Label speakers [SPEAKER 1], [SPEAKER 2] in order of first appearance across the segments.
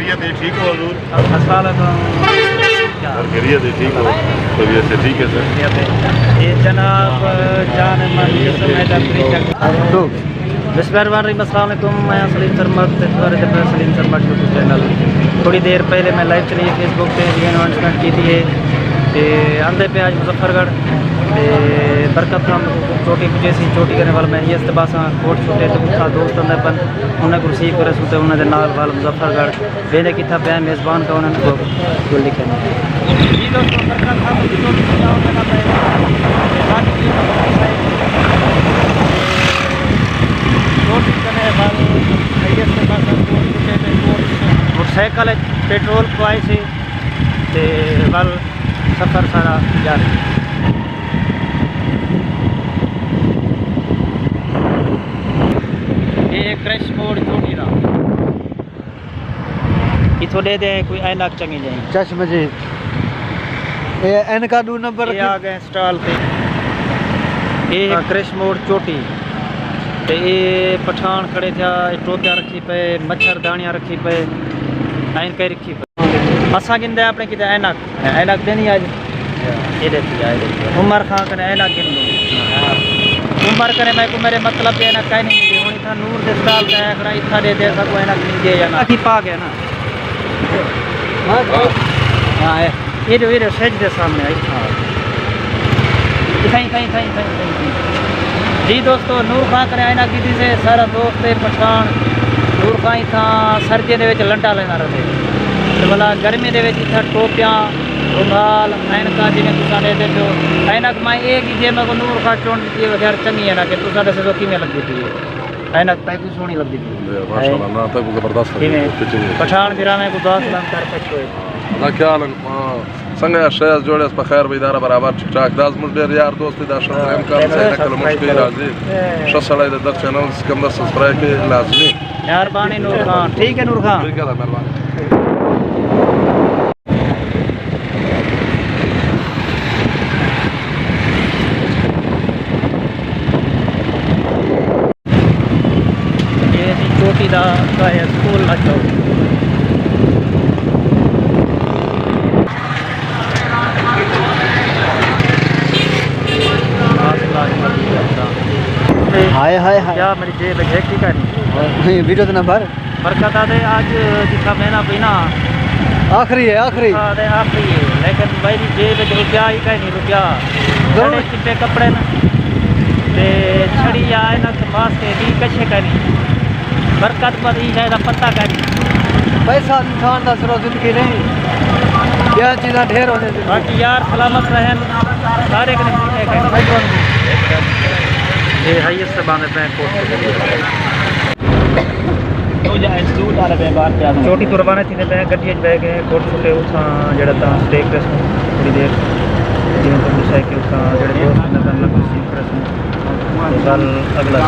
[SPEAKER 1] खैरियत है, ठीक हो हजूर?
[SPEAKER 2] अस्सलाम
[SPEAKER 1] खैरियत है, ठीक हो? तबीयत से ठीक है सर?
[SPEAKER 2] ये जनाब जान मन बिस्मिल्लाहिर्रहमानिर्रहीम। मैं सलीम सरमत सलीम सरमत यूट्यूब चैनल। थोड़ी देर पहले मैं लाइव चली फेसबुक पे अनाउंसमेंट की थी कि आंदे पे आज मुजफ्फरगढ़ बरकत चोटी पुजे सी चोटी करने वाला मैं ये इस्तबासा कोट छुटे तो उठा दोस्त अंदर पन उन्हें को रिसीव करे सुते उन्हें नाल वाल मुजफ्फरगढ़ वेले किथा पे मेज़बान का उन्हें को जो लिखे जी दोस्तों बरकत साहब की चोटी पुजाओ करना पड़ेगा चोटी करने वाले ये इस्तबासा कोट छुटे पे मोटरसाइकिल पेट्रोल पवाई से ते वाल सफ़र सारा जारी। क्रैश मोड चोटी दा इथों दे दे कोई ऐनक चंगी जाए
[SPEAKER 3] चश्म जी ये ऐनका 2 नंबर
[SPEAKER 2] ये आ गए स्टॉल पे ये क्रैश मोड चोटी ते ये पठान खड़े था टोपिया रखी पे मच्छरदानियां रखी पे ऐनक रखी पे असा गिंदे अपने किते ऐनक देनी आज ये देती है उमर खान कने ऐनक गिन दो उमर करे मैं को मेरे मतलब है ना कहीं नहीं मिली होनी था नूर दे स्टाल का खड़ा इतना दे दे सब है ना दे या ना की पा गया ना हां ये जो सेज दे सामने आई कहीं जी दोस्तों नूर खान करे आईना की से सारा दोस्त पठान नूर खान था सर्दी दे विच लंडा लेना रहे ते भला गर्मी दे विच था टोपियां रुमाल ऐनका जिन्हें तुसा दे दे ऐनक मैं एक ही जे मैं को नूर खा चोन दी वगैरह चंगी है ना कि तुसा दे से किमें लगदी थी ऐनक ताई को सोनी लगदी थी
[SPEAKER 1] माशाल्लाह ना तो जबरदस्त है
[SPEAKER 2] पठान गिरा में को 10 लाख कर पछो
[SPEAKER 1] ना क्या संगे शेष जोड़े पर खैर बेदारा बराबर ठीक ठाक दास मुझे यार दोस्त दा शर्त इम्कान से नकल मुश्किल राजी शसला दे दर चैनल कम दस सब्सक्राइब के लाजमी
[SPEAKER 2] मेहरबानी नूर खान। ठीक है नूर खान
[SPEAKER 1] ठीक है मेहरबानी।
[SPEAKER 2] चोटी का स्कूल अच्छा
[SPEAKER 3] हाय हाय हाय
[SPEAKER 2] क्या मेरी जेब है ठीक है
[SPEAKER 3] नहीं वीडियो तो ना भर
[SPEAKER 2] बरकत आदे आज जिसका महीना पीना
[SPEAKER 3] आखिरी है आखिरी
[SPEAKER 2] आखिरी है लेकिन भाई जेब रुपया ही कहीं नहीं रुपया साढ़े चिट्टे कपड़े न ते छड़ी आए ना मास के भी कछे करी बरकत पर ही शायद पता करी
[SPEAKER 3] पैसा इंसान का सिर्फ जिंदगी नहीं यह चीज़ें ढेर होने
[SPEAKER 2] बाकी यार सलामत रहन सारे ये हाईएस्ट से बांधे पे चोटी तुरवाने थी पे गड्डी बह गए कोट छुटे उठा जड़ा ता स्टे कर थोड़ी देर जिन तो मिसाई के उठा जड़े दोस्त ने करना कुछ सीख कर कल अगला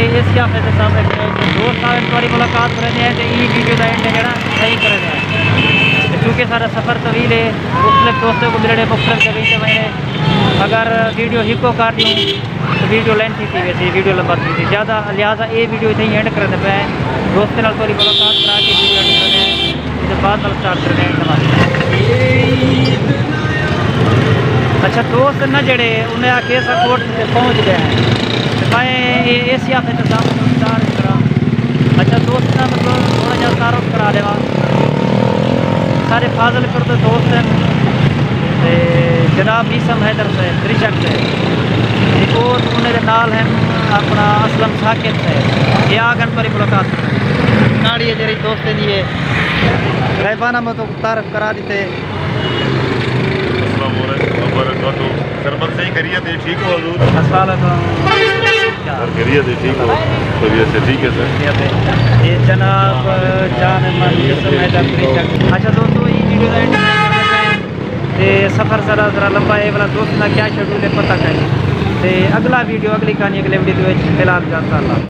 [SPEAKER 2] एशिया पे सामने दोस्त सारी मुलाकात करें हैं तो ये वीडियो का एंड है सही करें हैं क्योंकि सारा सफ़र तवील है मुख्तलिफ दोस्तों को मिलने मुख्तलिफ जगह से मैंने अगर वीडियो हिको कर दूँ तो वीडियो लेंथी थी वैसे वीडियो लंबा थी ज़्यादा लिहाजा ये वीडियो इतनी एंड करते पे दोस्त नाल थोड़ी मुलाकात करा के वीडियो एंड कर रहे हैं इसके बाद स्टार्ट कर रहे हैं अच्छा दोस्त न जड़े उन्हें आके कोट पहुँच गए हैं मैं एशिया पे तो करा अच्छा दोस्त का मतलब थोड़ा जहा तारुफ करा देवा सारे फाजिलपुर के दोस्त हैं जनाब ईसम हैदर से त्रिशक से और उन्हें नाल हैं अपना असलम साकिब से ये आगन पर मुलाकात नाड़ी जरी दोस्त दिए गैबाना में तो तारफ करा देते
[SPEAKER 1] सरबत से ही खैरियत है, ठीक हो हजूर?
[SPEAKER 2] अस्सलाम वालेकुम।
[SPEAKER 1] और खैरियत है, ठीक हो? खैरियत से ठीक है सर।
[SPEAKER 2] ये जनाब जान अच्छा दोस्तों ये वीडियो का एंड ते सफ़र ज़रा लंबा है वाला दोस्त का क्या शेड्यूल है पता करें ते अगला वीडियो अगली कहानी अगले वीडियो फिलहाल जाता